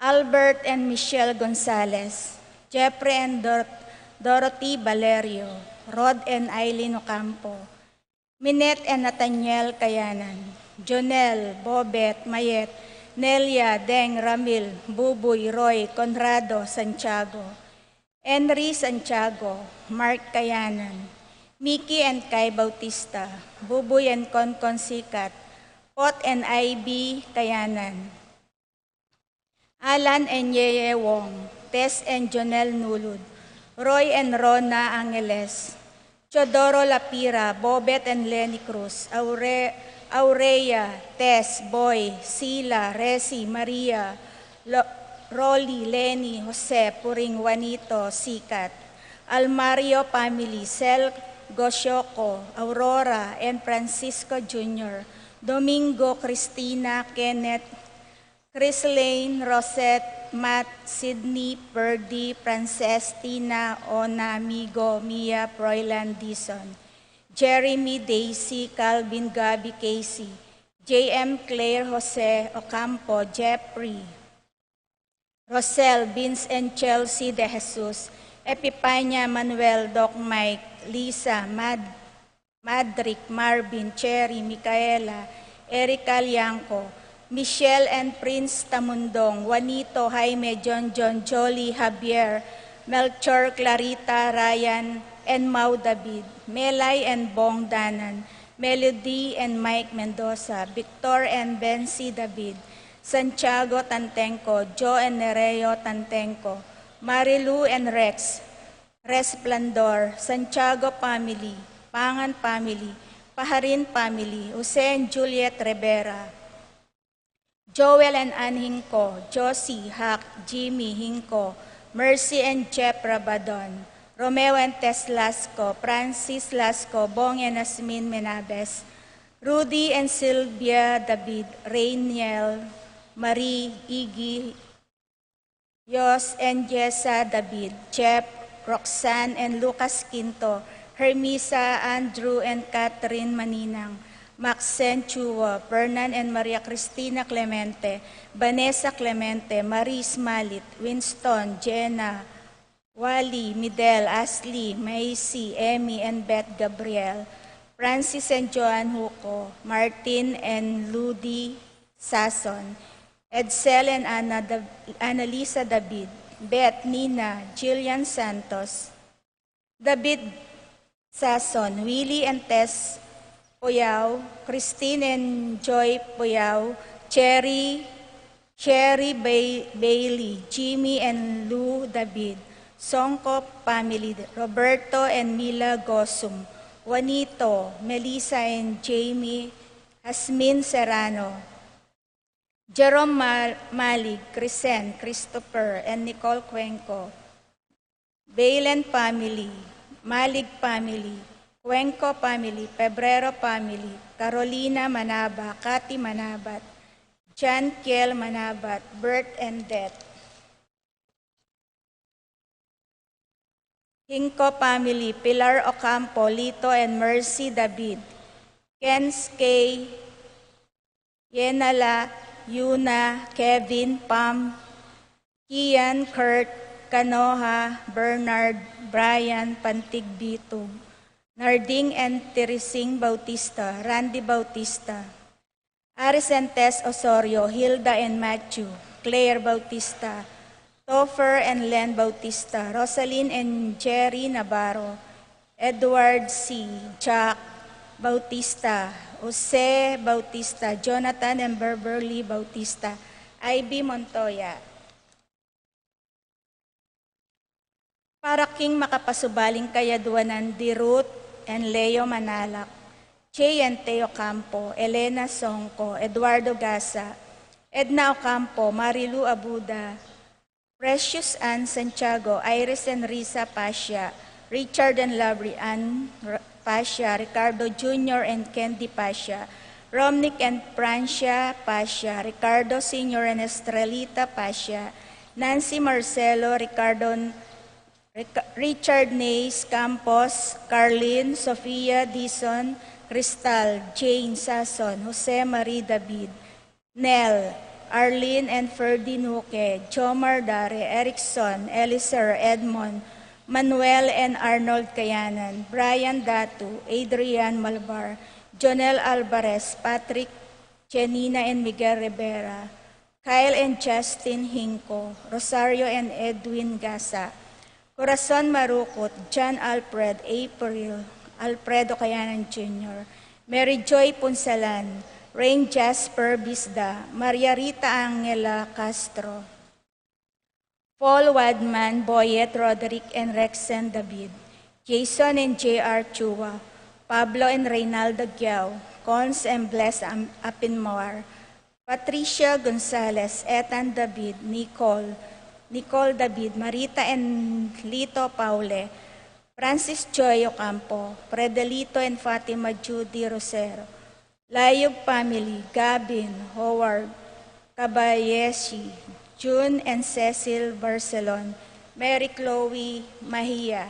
Albert and Michelle Gonzalez, Jeffrey and Dorothy Valerio, Rod and Eileen Ocampo, Minette and Nathaniel Kayanan, Jonel, Bobet, Mayet, Nelia, Deng, Ramil, Buboy, Roy, Conrado, Santiago, Henry Santiago, Mark Kayanan, Mickey and Kai Bautista, Buboy and Concon Sikat, Pot and Ivy Kayanan, Alan and Yeye Wong, Tess and Jonel Nulud, Roy and Rona Angeles, Chodoro Lapira, Bobet and Lenny Cruz, Aurea, Tess, Boy, Sila, Resi, Maria, Rolly, Lenny, Jose, Puring, Juanito, Sikat, Almario family, Sel Gosyoko, Aurora, and Francisco Jr., Domingo, Cristina, Kenneth, Chris Lane, Rosette, Matt, Sydney, Birdie, Frances, Tina, Ona, Migo, Mia, Froilan, Dison, Jeremy, Daisy, Calvin, Gabby, Casey, J.M. Claire, Jose, Ocampo, Jeffrey, Rosel, Vince and Chelsea De Jesus, Epipania, Manuel, Doc Mike, Lisa, Madrick, Marvin, Cherry, Micaela, Erica Lianco, Michelle and Prince Tamundong, Juanito, Jaime, John, Jolie, Javier, Melchor, Clarita, Ryan, and Mau David, Melay and Bong Danan, Melody and Mike Mendoza, Victor and Bensi David, Santiago Tantenco, Joe and Nereo Tantenco, Marilu and Rex, Resplandor, Santiago family, Pangan family, Paharin family, Jose and Juliet Rivera, Joel and Ann Hinko, Josie, Hack, Jimmy, Hinko, Mercy and Jeff Rabadon, Romeo and Tess Lasco, Francis Lasco, Bong and Asmin Menabes, Rudy and Sylvia David, Rainiel, Marie, Iggy, Yos and Jessa David, Jeff, Roxanne and Lucas Quinto, Hermisa, Andrew and Catherine Maninang, Maxen Chua, Fernan and Maria Cristina Clemente, Vanessa Clemente, Maris Malit, Winston, Jenna, Wally, Midel, Ashley, Macy, Emmy and Beth Gabriel, Francis and Joan Huco, Martin and Ludi Sason, Edsel and Annalisa David, Beth, Nina, Jillian Santos, David Sason, Willie and Tess Poyao, Christine and Joy Poyao, Cherry Bailey, Jimmy and Lou David, Songko family, Roberto and Mila Gosum, Juanito, Melissa and Jamie, Asmin Serrano, Jerome Malig, Crisen, Christopher, and Nicole Cuenco, Bailen family, Malig family, Cuenco family, Pebrero family, Carolina Manaba, Cathy Manabat, John Kiel Manabat, Birth and Death. Hinko family, Pilar Ocampo, Lito and Mercy David, Kens K, Yenala, Yuna, Kevin, Pam, Kian, Kurt, Kanoha, Bernard, Brian, Pantig Bitug, Narding and Teresing Bautista, Randy Bautista, Aris and Tess Osorio, Hilda and Matthew, Claire Bautista, Topher and Len Bautista, Rosaline and Jerry Navarro, Edward C., Jack Bautista, Jose Bautista, Jonathan and Beverly Bautista, Ivy Montoya. Para king makapasubaling kayaduanan di Ruth and Leo Manalak, Jay and Teo Campo, Elena Songco, Eduardo Gasa, Edna Ocampo, Marilu Abuda, Precious Ann Santiago, Iris and Risa Pasha, Richard and Labri Ann Pasha, Ricardo Jr. and Candy Pasha, Romnick and Francia Pasha, Ricardo Sr. and Estrelita Pasha, Nancy Marcelo, Richard Nays Campos, Carlin, Sofia Dison, Cristal, Jane Sason, Jose Marie David, Nel, Arlene and Ferdy Nuque, Jomar Dare, Erickson, Eliser Edmond, Manuel and Arnold Kayanan, Brian Datu, Adrian Malvar, Jonel Alvarez, Patrick Janina and Miguel Rivera, Kyle and Justin Hinco, Rosario and Edwin Gasa, Corazon Marukot, John Alfred, April, Alfredo Kayanan Jr., Mary Joy Punsalan, Rain Jasper Bisda, Maria Rita Angela Castro, Paul Wadman, Boyet Roderick and Rexen David, Jason and J.R. Chua, Pablo and Reynaldo Giao, Cons and Bless Apinmawar, Patricia Gonzalez, Ethan David, Nicole David, Marita and Lito Paule, Francis Joy Ocampo, Fredelito and Fatima Judy Rosero, Layog Family, Gabin, Howard, Kabayeshi, June and Cecil Barcelon, Mary Chloe Mahia.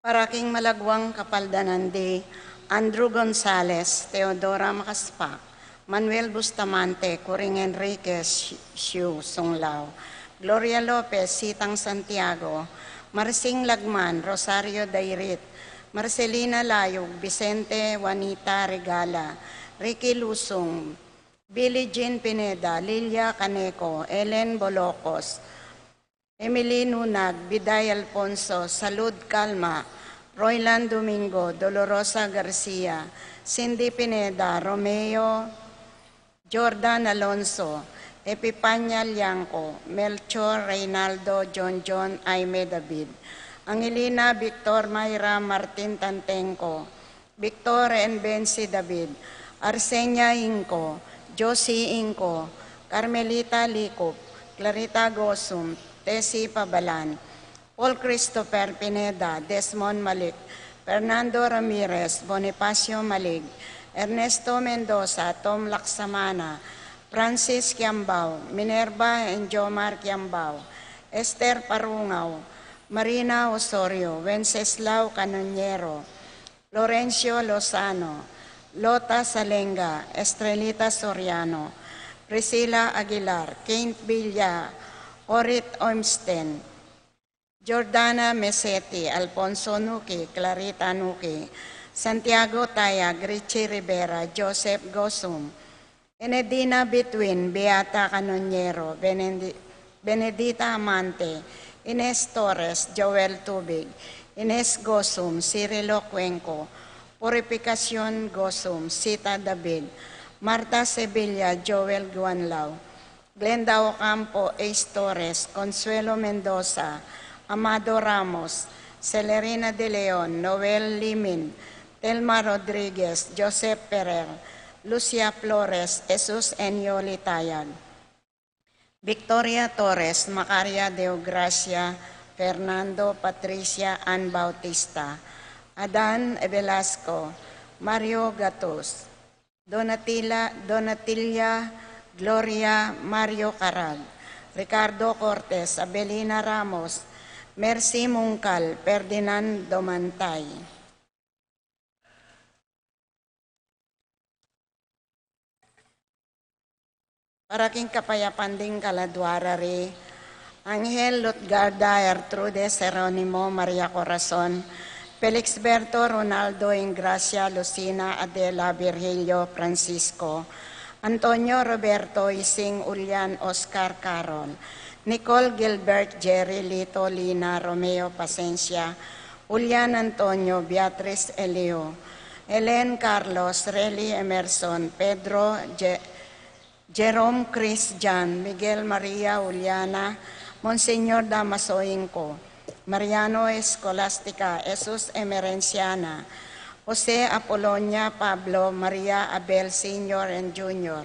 Paraking Malagwang Kapaldanandi, Andrew Gonzales, Teodora Macaspa, Manuel Bustamante, Coring Enriquez, Xiu, Songlao, Gloria Lopez, Sitang Santiago, Marsing Lagman, Rosario Dairit, Marcelina Layog, Vicente Juanita Regala, Ricky Lusong, Billie Jean Pineda, Lilia Caneco, Ellen Bolocos, Emily Nunag, Biday Alfonso, Salud Calma, Roylan Domingo, Dolorosa Garcia, Cindy Pineda, Romeo, Jordan Alonso, Epipanya Lianco, Melchor Reynaldo, John Aime David, Angelina Victor Mayra Martin Tantenco, Victor and Bensi David, Arsenia Inco, Josie Inco, Carmelita Licop, Clarita Gosum, Tessie Pabalan, Paul Christopher Pineda, Desmond Malik, Fernando Ramirez, Bonifacio Malig, Ernesto Mendoza, Tom Laksamana, Francis Kiambao, Minerva and Jomar Kiambao, Esther Parungaw, Marina Osorio, Wenceslao Canoniero, Florencio Lozano, Lota Salenga, Estrelita Soriano, Priscilla Aguilar, Kent Villa, Orit Olmsten, Jordana Mesetti, Alfonso Nuki, Clarita Nuki, Santiago Tayag, Richie Rivera, Joseph Gosum, Enedina Between, Beata Canoniero, Benedita Amante, Ines Torres, Joel Tubig, Ines Gosum, Cirilo Cuenco, Purificación Gosum, Sita David, Marta Sevilla, Joel Guanlao, Glenda Ocampo, Ace Torres, Consuelo Mendoza, Amado Ramos, Celerina de Leon, Noel Limin, Telma Rodriguez, Joseph Ferrer, Lucia Flores, Jesus Enyo Litayag, Victoria Torres, Macaria Deogracia, Fernando Patricia Ann Bautista, Adan Velasco, Mario Gatos, Donatilia Gloria Mario Carag, Ricardo Cortes, Abelina Ramos, Mercy Mungkal, Ferdinand Domantay. Paraking Kapayapan din Kaladwarari, Angel Lutgarda Ertrudes Jeronimo Maria Corazon, Felix Berto Ronaldo Ingracia Lucina Adela Virgilio Francisco, Antonio Roberto Ising Ulian Oscar Carol, Nicole Gilbert Jerry Lito Lina Romeo Pasencia, Ulian Antonio Beatriz Elio, Helen Carlos Relly Emerson, Pedro Jerome Chris Jan, Miguel Maria Uliana, Monseñor Damaso Inco, Mariano Escolastica, Jesus Emerenciana, Jose Apolonia Pablo, Maria Abel Sr. and Jr.,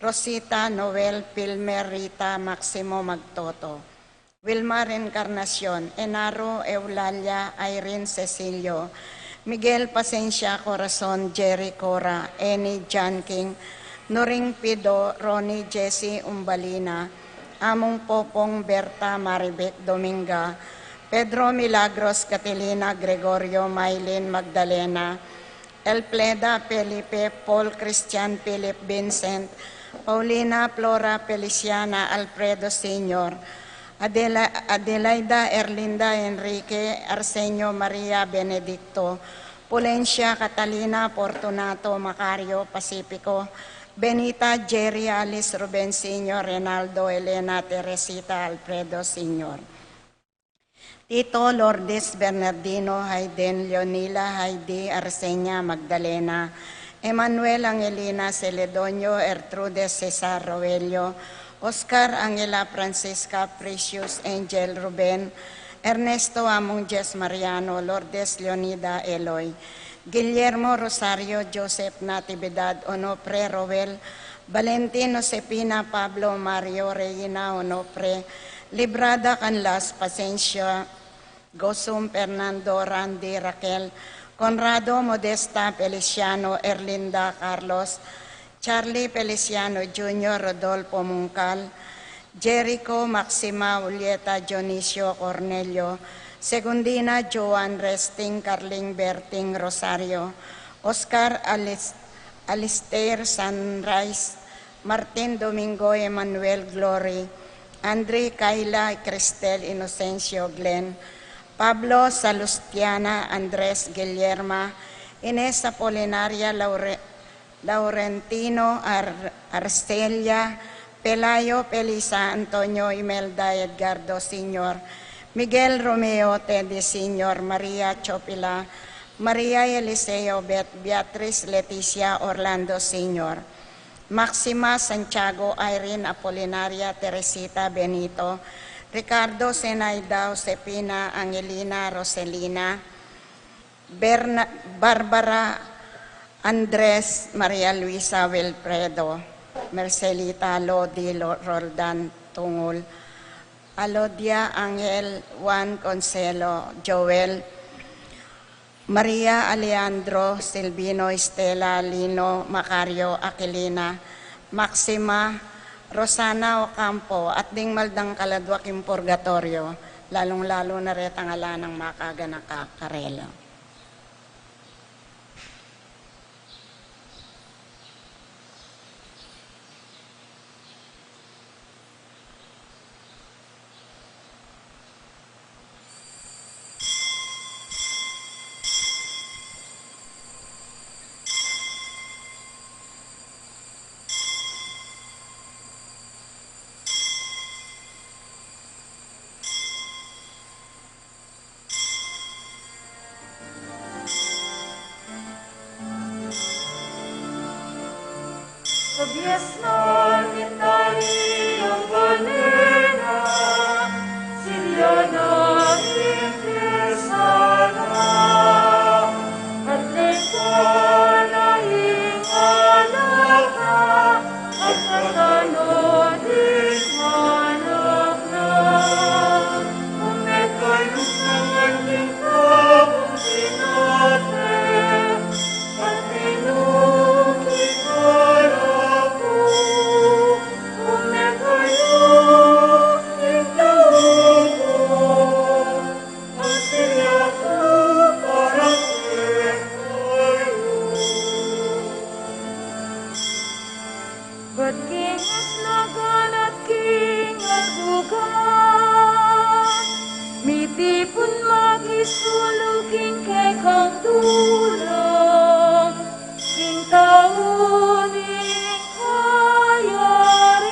Rosita Noel Pilmer Rita Maximo Magtoto, Wilmar Encarnacion, Enaro Eulalia Irene Cecilio, Miguel Pasencia Corazon, Jerry Cora, Eni John King, Noring Pido, Ronnie Jesse Umbalina, Among Popong Berta Maribek Dominga, Pedro Milagros Catilina Gregorio Maylin Magdalena, Elpleda Felipe Paul Christian Philip Vincent, Paulina Flora Feliciana Alfredo Sr., Adelaida Erlinda Enrique Arsenio Maria Benedicto, Pulencia Catalina Fortunato Macario Pacifico, Benita Jerry Alice Ruben Sr., Renaldo Elena Teresita Alfredo Sr., Tito Lourdes Bernardino Hayden Leonila Heidi Arsenia Magdalena, Emmanuel Angelina Celedonio Ertrudes Cesar Roelio, Oscar Angela Francisca Precious Angel Ruben, Ernesto Amunjes Mariano Lourdes Leonida Eloy, Guillermo Rosario Joseph Natividad Onofre Roel, Valentino Cepina Pablo Mario Reina Onofre, Librada Canlas Pasencia Gosum Fernando Randy Raquel, Conrado Modesta Feliciano Erlinda Carlos, Charlie Feliciano Jr. Rodolfo Mungcal, Jericho Maxima Julieta Dionisio Cornelio, Segundina Joan Resting Carling Berting Rosario, Oscar Alistair Sunrise, Martin Domingo Emmanuel Glory, Andre Kayla Cristel Inocencio Glenn, Pablo Salustiana Andres Guillerma, Inés Apolinaria Laurentino Arcelia, Pelayo Pelisa Antonio Imelda Edgardo Sr., Miguel Romeo Teddy Sr., Maria Chopila, Maria Eliseo Beatriz Leticia Orlando Sr., Maxima Santiago Irene Apolinaria Teresita Benito, Ricardo Zenaida Josepina Angelina Roselina, Barbara Andres Maria Luisa Wilfredo, Mercelita Lodi Roldan Tungul, Alodia Angel Juan Concelo Joel, Maria Alejandro Silvino Estela Lino Macario Aquilina, Maxima Rosana Ocampo at ding maldang kaladwak yung purgatorio, lalong-lalo na rin ang ala ng makaga nakakarela. Obviasno Italia Valena, Siriana Impresana, at Lepona Ingalaka, at Katano Dismanok na, umekayos ng ating kapong sinate, at pinukit But King is nagan at King at bugan, mitipon magisulukin kay kang tulong, King tauning kayarian.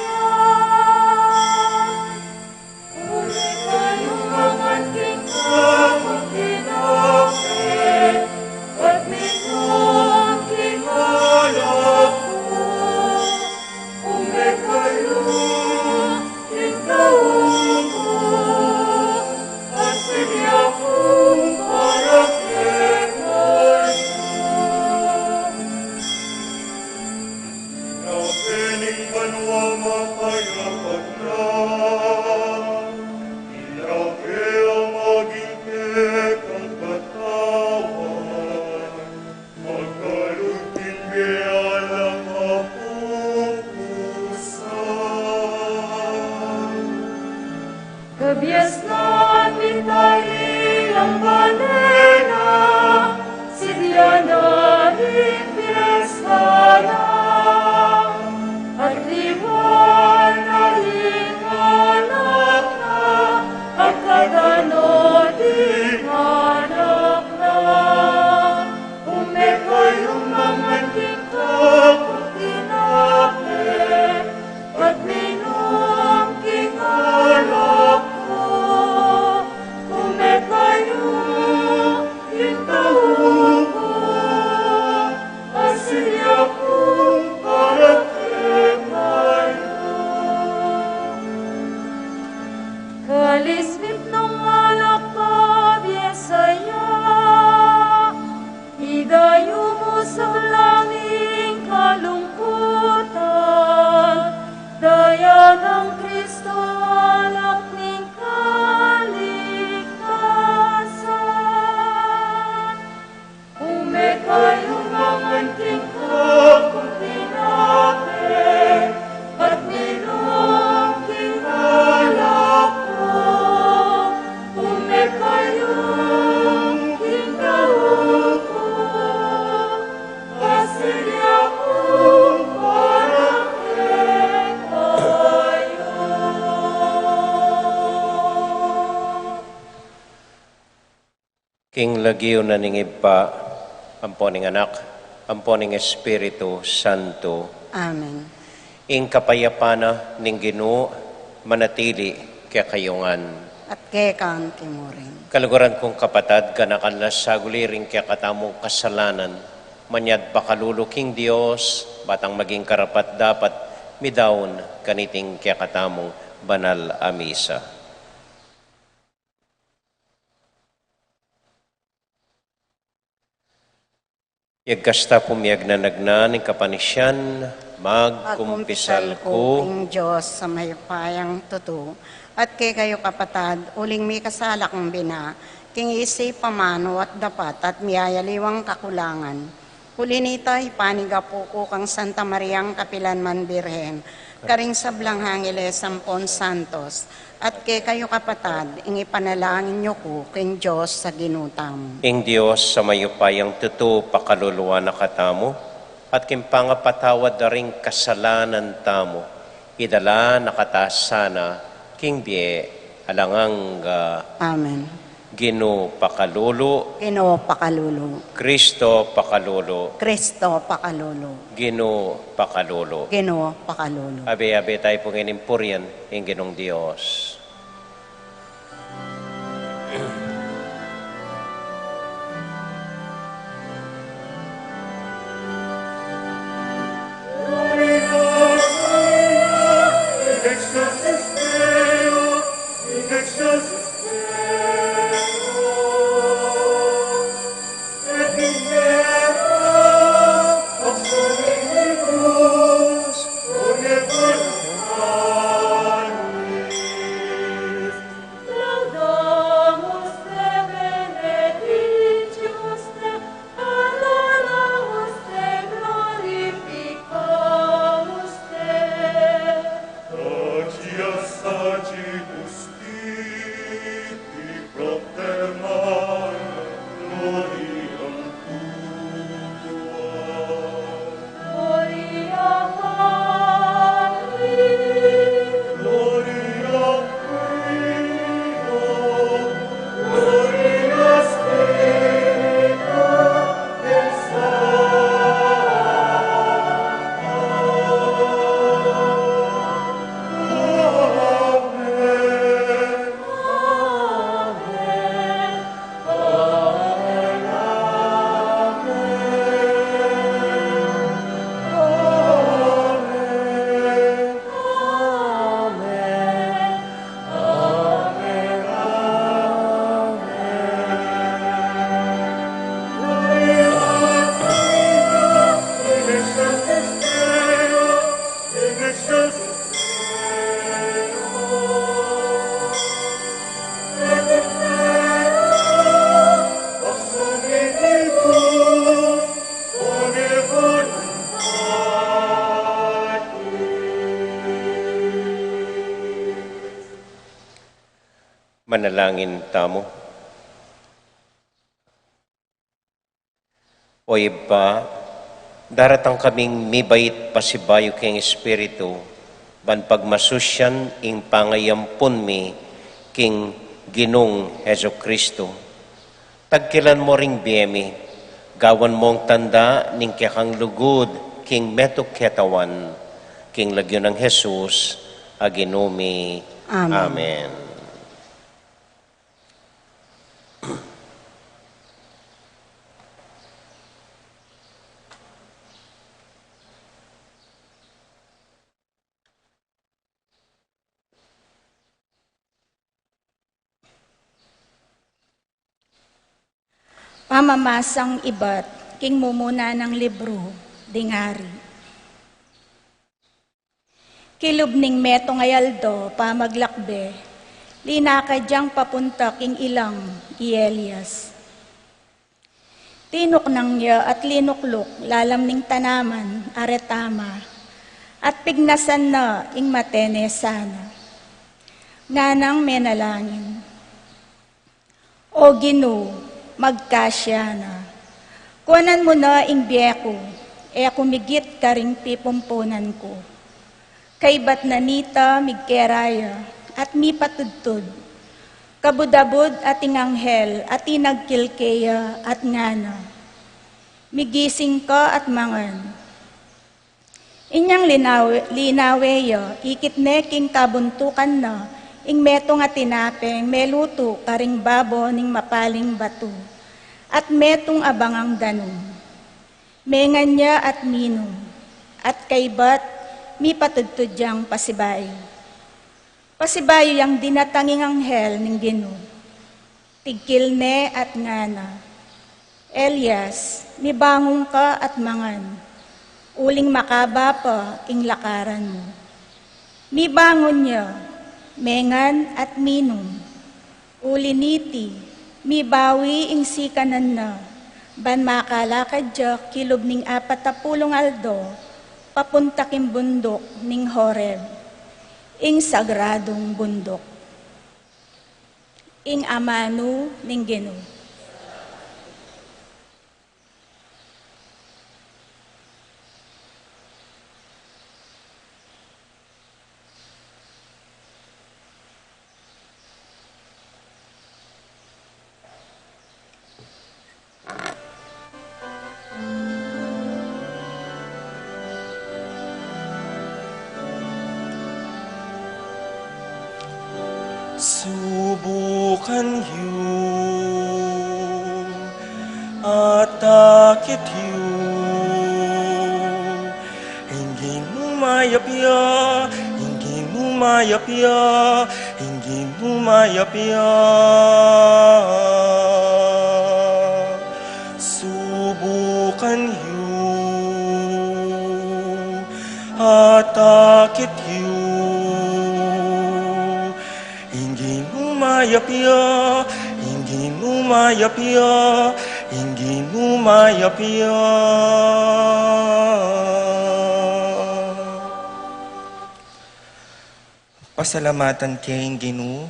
Uli kayong mga King kapag tinapit, at minong King alak ko. Biasnan mintai Kalisbit ng alak ka, Biesaya, idayo mo sa langing kalungkutan, daya ng Kristo alak ning kaligtasan. Umekayo naman tingkog kung tinapin, at minong kingalak ko. Umekayo kingaw ko, pasilya kong parang kayo. King lagiw na ningib pa, amponing anak, amponing Espiritu Santo, Amen. ing kapayapana ning Ginoo manatili kaya kayungan. At kay kang timurin. Kaluguran kong kapatad, kanakanlas saguliring kaya katamong kasalanan, manyad pakalulu king Dios, batang maging karapat dapat midaon kaniting kaya katamong banal a misa. Yagkasta pumiyag na nagnan ng kapanisyan, magkumpisal ko. King Diyos sa mayupayang tutu. At kay kayo kapatad, uling may kasalak ng bina, king isip pamano at dapat at miyayaliwang kakulangan. Kulinitay panigapuko kang Santa Mariang Kapilanman Birhen, karing sa Blanghangele Sampon Santos, at kay kayo kapatad, ing ipanalangin nyo ko king Diyos sa ginutam. Ing Diyos sa mayupayang tutu pakaluluwa na katamo, at kimpangapatawad na ring kasalanan tamo, idala nakataas sana, king bie, alangang Amen. Ginoo pakalulu, Ginoo pakalulu, Kristo pakalulu, Kristo pakalulu, Ginoo pakalulu. Ginoo pakalulu. Abe-abe tayo pong inimpuryan, ing Ginong Diyos. Laudamus te, benedicimus te, adoramus te, glorificamus te. Agias sagibus tibi propter mare, gloriam tua. Gloria Patri, Gloria Filio, Gloria Spiritu, et Amen. Manalangin tamo. O iba, daratang kaming mibait pasibayo king Espiritu, ban pagmasusyan ing pangayampon mi king Ginong Heso Kristo. Tagkilan mo ring biyemi, gawan mong tanda ning kang lugod king metok ketawan, king lagyo ng Jesus, aginumi. Amen. Amen. Mamamasang iba't king mumuna ng libro, dingari. Kilubning meto ngayaldo, pamaglakbe, linakadyang papunta king ilang Ielias. Tinok nang niya at linuklok, lalamning tanaman, aretama, at pignasan na ing matene sana. Nganang menalangin. O Ginoo, magkasya na. Kuanan mo na ing biyeko, kumigit ka ring pipumpunan ko. Kay ba't nanita migkeraya at mi patudtud. Kabudabud at inganghel at inagkilkeya at ngana. Migising ka at mangan. Inyang linaweya, ikitne king kabuntukan na, ing meto nga tinapeng, meluto karing babo ning mapaling batu, at metong abangang danong. Mengan niya at minum, at kaybat mi patudtudyang pasibayo. Pasibayo yang dinatanging anghel ning Ginoo. Tigkilne at ngana. Elias, mibangon ka at mangan. Uling makaba pa ing lakaran mo. Mibangon niya, mengan at minum. Uliniti, mibawi ing sikanan na. Ban makalakad siya kilob ning 40 aldo, papunta kim bundok ning Horeb. Ing sagradong bundok. Ing amanu ning Ginoo. Subukan yu at takit yu, hindi mo mayapya, hindi mo mayapya, hindi mo mayapya. Subukan yu at takit yu, mayapya, hindi mo mayapya, hindi mo mayapya. Pasalamatan kay Ginoo,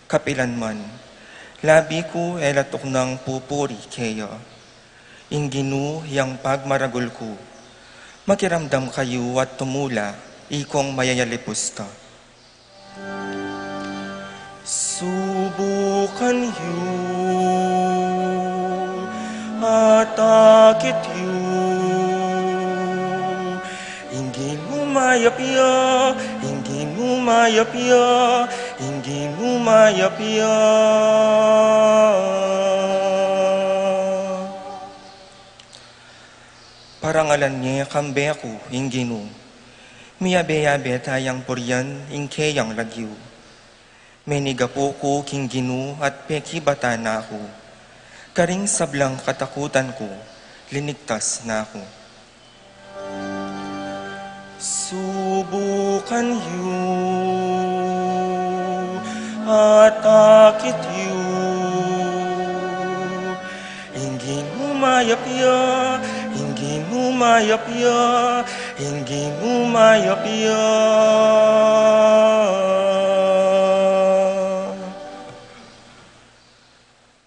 kapilanman. Labi ko elatok ng pupuri kaya. Ing Ginoo yang pagmaragul ko. Makiramdam kayo at tumula, ikong mayayalipos ka. Subukan yu at takit yu, hindi mo mayapya, hindi mo mayapya, hindi mo mayapya. Parangalan niya kambe ako, ing Ginoo, miyabe-yabe tayang puryan, ing kayang lagyo. Menigapo ko king Ginoo at pekibata na ako. Karing sablang katakutan ko, linigtas na ako. Subukan yu at takit yu, hindi mo mayapya, hindi mo mayapya, hindi mo mayapya.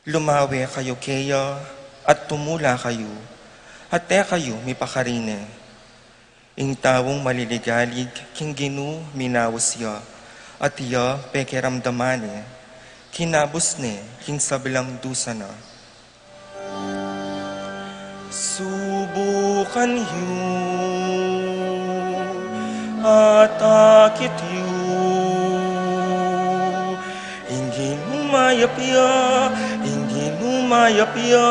Lumawi kayo kaya at tumula kayo, at kayo mipakarine. Ing tawong maliligalig, king Ginoo minawas ya, at iya pekeramdamane, kinabos ne, king sabilang dusa na. Subukan yu at takit yu, hindi mo mayapya, hindi mo mayapya,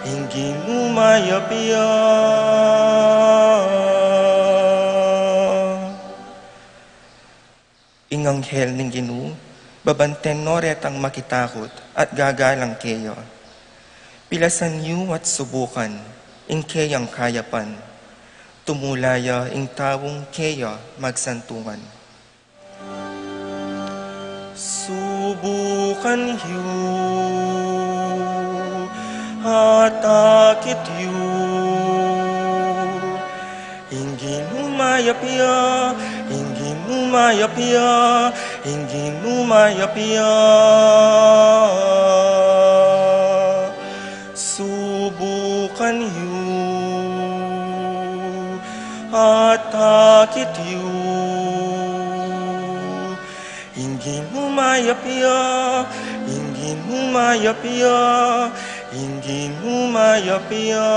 hindi mo mayapya. Inganghel ng Ginoo, babanten noret ang makitakot at gagalang kayo. Pilasan niyo at subukan, ing kayang kayapan. Tumulaya ing tawong kaya magsantungan. Subukan yu at akit yu, ingin umayapya, ingin umayapya, ingin umayapya. Subukan yu at akit yu, ingin umayapya, ingin umayapya, ingin umayapya.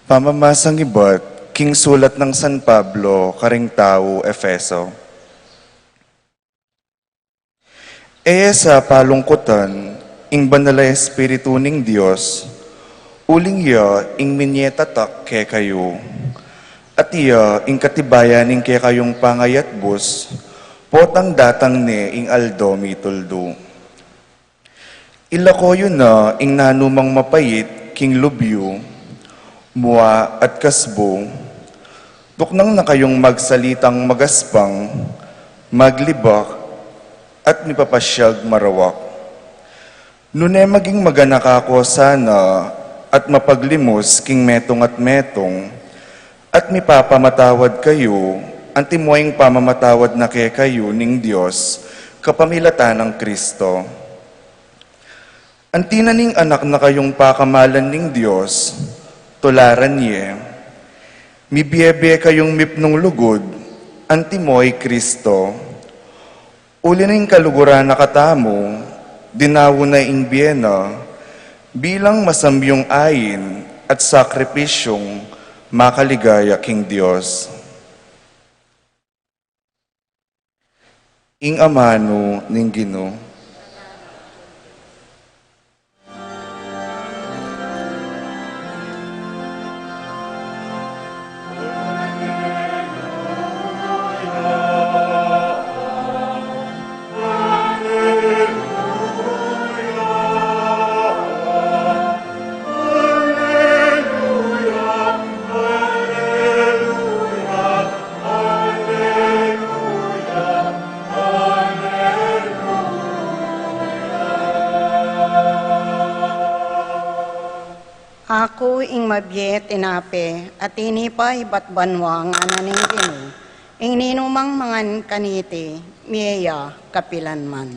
Pamamasang ibat, king sulat ng San Pablo, karing tao, Efeso. Sa palungkutan, ing banala espiritu ning Dios, uling ya ing minyetatak ke kayo, at iya ing katibayan ing ke kayong pangayat bus, potang datang ni ing aldo mituldo. Ilako yun na ing nanumang mapait king lubyo, mua at kasbo, tuknang na kayong magsalitang magaspang, maglibak, at mipapasyag marawak. Nune maging maganak ako sana, at mapaglimos king metong at mipapamatawad kayo, antimuayng pamamatawad na kay kayo ning Diyos, kapamilatan ng Kristo. Antinaning anak na kayong pakamalan ning Diyos, tularan niya, mibiyebe kayong mipnong lugod, antimoy Kristo. Uli na yung kaluguran na katamo, dinawo na ing biyena, bilang masambyong ayin at sakripisyong makaligaya king Diyos. Ing amano ning Ginoo. Ako ing mabye tinape, at inipa ibat banwa nga naning Ginoo, ing ninumang mangan kaniti, miya kapilan man.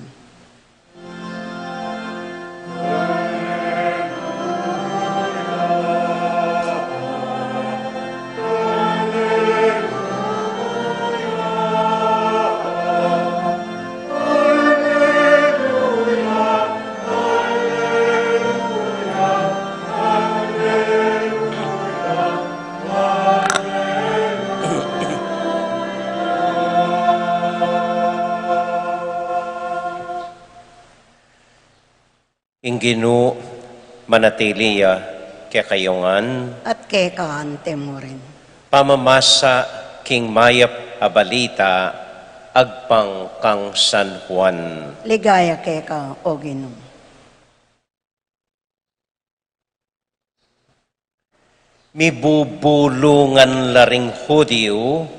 Ing Ginoo manatiliya kaya kayongan, At kekaan temurin. pamamasa king mayap abalita, agpang kang San Juan. Ligaya keka, o Ginoo. Mibubulungan laring Hudyo,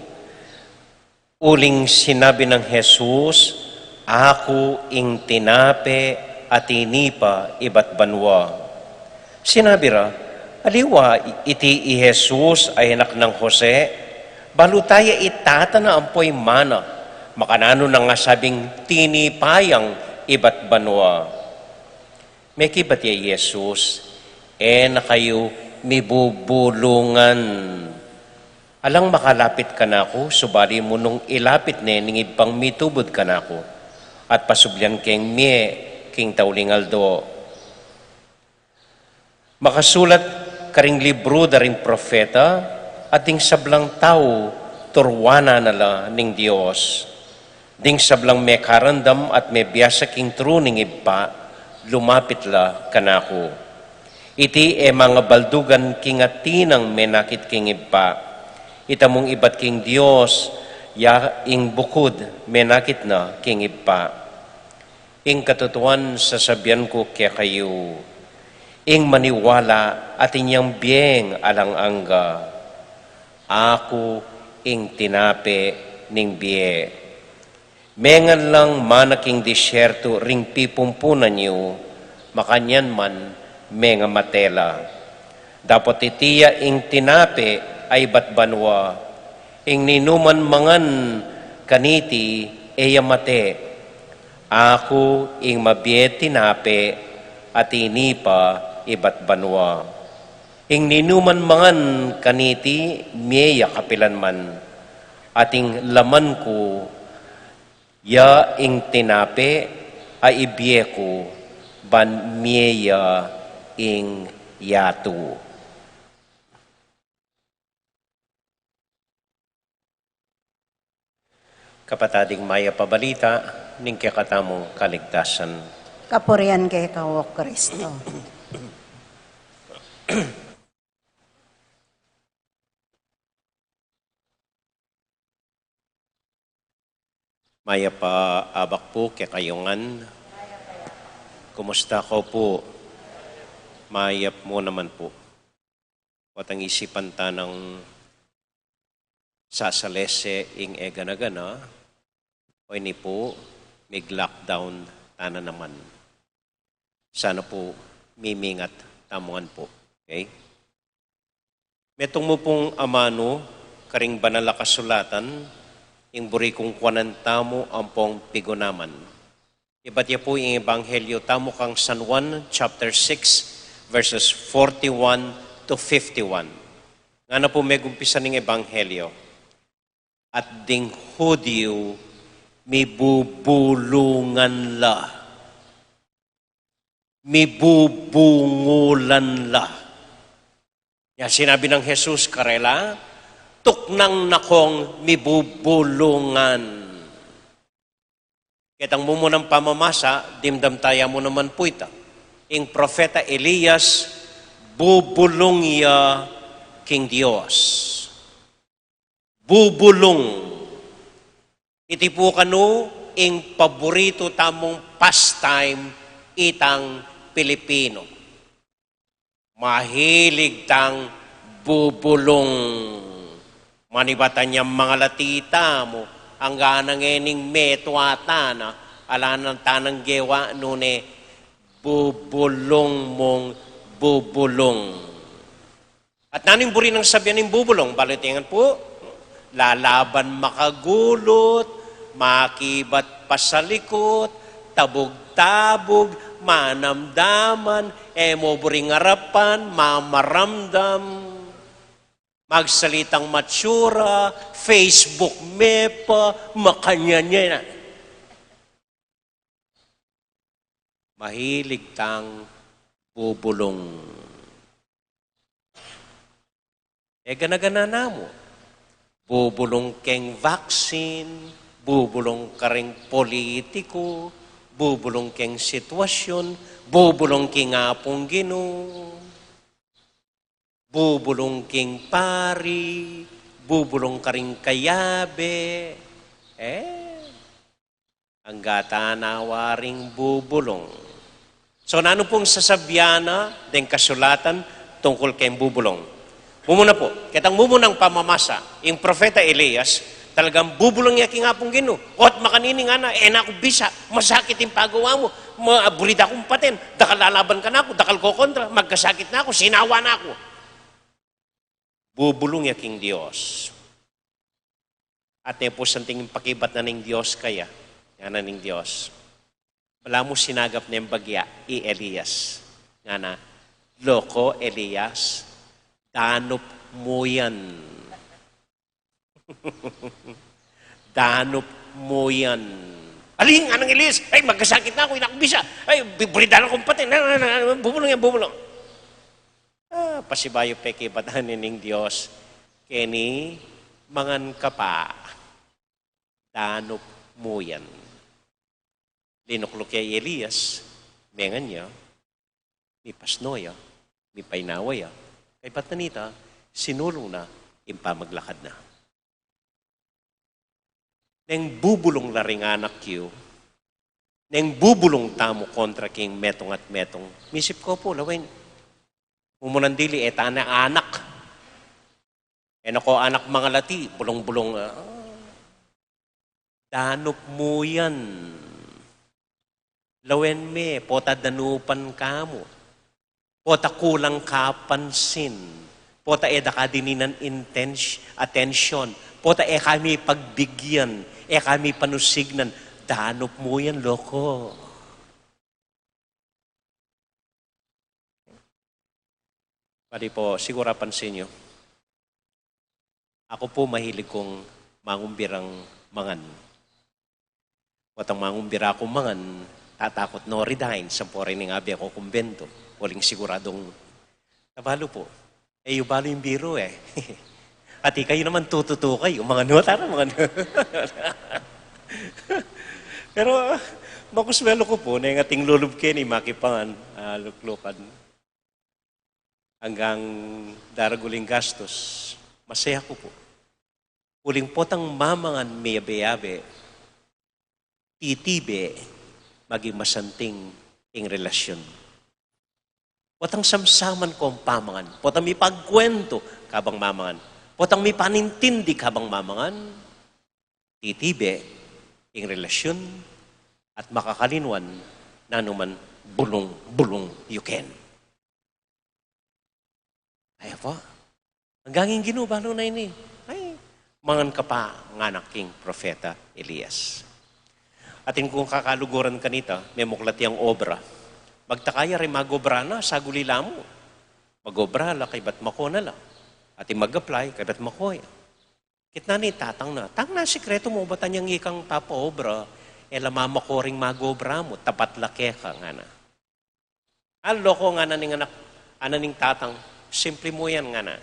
uling sinabi ng Jesus, ako ing tinape at inipa iba't banwa. Sinabi ra, aliwa iti i Jesus ay anak ng Jose, balutaya itata na ampoy mana, makanano na nga sabing tinipayang iba't banwa. May kibat ya Jesus, na kayo mibubulungan. Alang makalapit ka na ako, subali mo nung ilapit ningib pang mitubod ka na ako, at pasubyan keng mie, king taulingaldo. Makasulat karing libro daring profeta, at ding sablang tao, turwana nala ning Dios. Ding sablang may karandam at may biyasa king truning iba, lumapit la kanako. Iti mga baldugan king atinang menakit king iba. Itamong ibat king Dios, ya ing bukod menakit na king iba. Ing katutuan sasabihan ko kaya kayo, ing maniwala at inyang biyeng alang angga. Ako ing tinape ning biye. Mengan lang manaking disyerto ring pipumpunan niyo, makanyan man menga matela. Dapat itiya ing tinape ay batbanwa, ing ninuman mangan kaniti eya mate. Ako ing mabiye tinape at inipa ibatbanwa. Ing ninuman mangan kaniti miya kapilan man, ating laman ko ya ing tinape ay ibiye ko ban miya ing yatu. Kapatading maya pabalita, ning kakatamong kaligtasan. Kapurian kay Kawo Kristo. Maya pa abak po kay kayungan. Kumusta ko po? Mayap mo naman po. Watang isipan tanang sasalese ing egana-gana o ini po may lockdown tana naman. Sana po mimingat tamuan po. Okay? Metong mo pong amano, karing banal kasulatan, yung buri kong kwanan tamo ang pong pigunaman. Iba't ya po yung Ebanghelyo tamo kang San Juan, chapter 6, verses 41 to 51. Nga na po may gumpisa ng Ebanghelyo. At ding Hudyo, may bubulungan la. May bubungulan la. Yan sinabi ng Jesus, karela, tuknang nakong mibubulungan. Kitang mumunang pamamasa, dimdam taya mo naman po ita. Ing propeta Elias, bubulong ya king Dios. Bubulong. Iti po kano, ing paborito tamong pastime itang Pilipino. Mahilig tang bubulong. Manibatan niyang mga latita mo, ang ganang ening metwata na, ala ng tanang gewa nune, bubulong mong bubulong. At naning buri ng sabihan ng bubulong, balitingan po, lalaban makagulot, makibat pasalikot, tabog-tabog, manamdaman, mo buring harapan, mamaramdam, magsalitang matsura, Facebook mepa, makanya-nya na. Mahilig tang bubulong. Gana-gana na mo. Bubulong keng vaccine, bubulong ka ring politiko, bubulong keng sitwasyon, bubulong king apong Ginoo. Bubulong king pari, bubulong ka rin kayabe. Ang gata na waring bubulong. So, nano pong sasabyana, den kasulatan, tungkol kayong bubulong. Mumuna po, kitang mumunang pamamasa, yung propeta Elias, talagang bubulong niya king apong Ginoo. O at makanini nga na, ako bisa, masakit yung pagawa mo, maburida akong paten, dakal lalaban ka na ako, dakal ko kontra, magkasakit na ako, sinawa na ako. Bubulong ya king Dios. At po santing pakibat na ning Dios kaya. Nga na ning Dios. Wala mo sinagap na yung bagya, Elias. Nga na, loko Elias, danop mo yan. Danop mo yan. Aling, anong Elias? Ay, magkasakit na ako, inakubisa. Ay, buridan akong patin. Bubulong yan, bubulong. Pasibayo peke batanin ng Diyos, kini mangan ka pa, danop mo yan. Linuklok kay Elias, mengan niya, may pasnoya, may painawaya, kay batanita, sinulong na, impamaglakad na. Neng bubulong na ring anak yu, neng bubulong tamo kontra king metong at metong, misip ko po, lawain, umunandili, etana anak. Nako anak mga lati, bulong-bulong, danop mo yan. Lawen me, pota danupan ka mo. Pota kulang kapansin. Pota eda ka dininan attention. Pota kami pagbigyan. Kami panusignan. Danop mo yan, loko. Pari po, siguro pansin nyo. Ako po mahilig kong mangumbirang mangan. Potang mangumbira akong mangan, tatakot no redign sa pore ng abi ako kumbento. Waling siguradong tabalo po. Yung balo yung biro At kayo naman tututo kayo. Mga notara, mga Pero makuswelo ko po na yung ating lulubke ni makipangan, luklukan. Hanggang daraguling gastos. Masaya ko po. Uling potang mamangan miyabe-yabe, titibe, maging masanting ing relasyon. Potang samsaman ko ang pamangan. Potang may pagkwento kabang mamangan. Potang may panintindi kabang mamangan. Titibe ing relasyon at makakalinwan na naman bulong-bulong you can. Ay po, hanggang ginubalo na ini. Ay, mangan ka pa ng anak king Propeta Elias. Atin kung kakaluguran kanita, may muklat yung obra. Magtakaya rin magobra na sa gulila mo. Magobra la kay ba't mako na lang. Atin mag-apply kay ba't makoya. Kitna ni tatang na. Tang na sikreto mo ba't niyang ikang papa-obra, mama ko ring magobra mo, tapat lake ka nga na. Loko nga na ning anak, ananing tatang, simple mo yan nga na.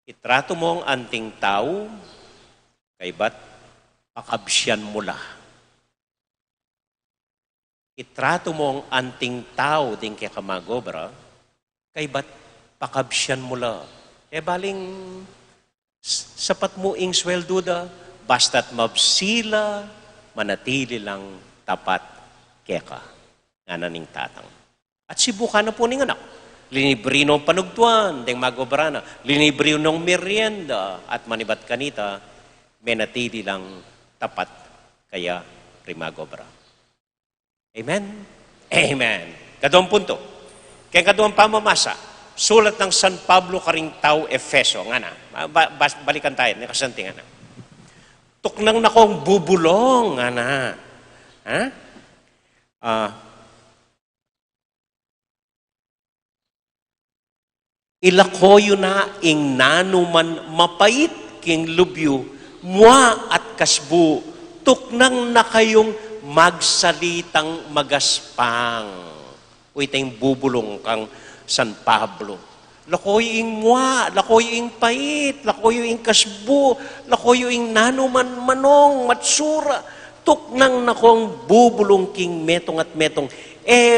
Itrato mo ang anting tao, kay ba't pakabsyan mo la. Itrato mo ang anting tao din kay kamagobra, kay ba't pakabsyan mo la. Baling sapat mo ing sweldo basta't mabsila, manatili lang tapat keka. Nga na ning tatang. At sibukan na po ning anak. Linibrino ang panugtuan, ding magobra na. Linibrino ng merienda at manibat kanita, menatili lang tapat kaya rimagobra. Amen? Amen. Kadong punto. Kaya kadong pamamasa, sulat ng San Pablo karing tao Efeso, nga na. Balikan tayo, nakasanting nga na. Tuknang na kong bubulong, nga na. Ha? Ilakoyo na ing nanuman mapait king lubyo, mua at kasbu, tuknang na kayong magsalitang magaspang. Uy, tayong bubulong kang San Pablo. Lakoy ing mua, lakoy ing pait, lakoy ing kasbu, lakoy ing nanuman manong, matsura, tuknang na kong bubulong king metong at metong,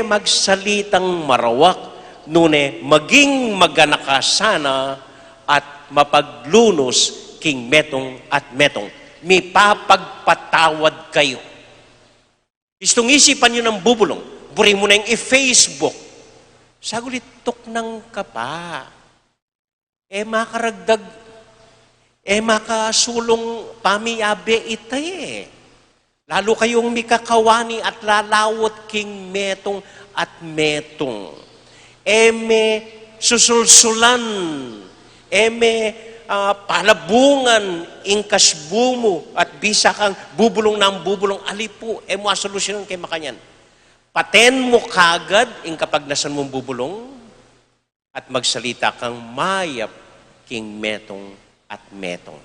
magsalitang marawak, nune maging maganaka sana at mapaglunos king metong at metong. May papagpatawad kayo. Istong isipan nyo ng bubulong, buri mo na yung i-Facebook. Sagulit, tuknang ka pa. Makaragdag, makasulong pamiyabe itay Lalo kayong mikakawani at lalawot king metong at metong. Eme susulsulan, palabungan, ingkasbu mo, at bisa kang bubulong ng bubulong, alipo, mo asolusyonan kay makanyan. Paten mo kagad, kapag nasan mong bubulong, at magsalita kang mayap, king metong at metong.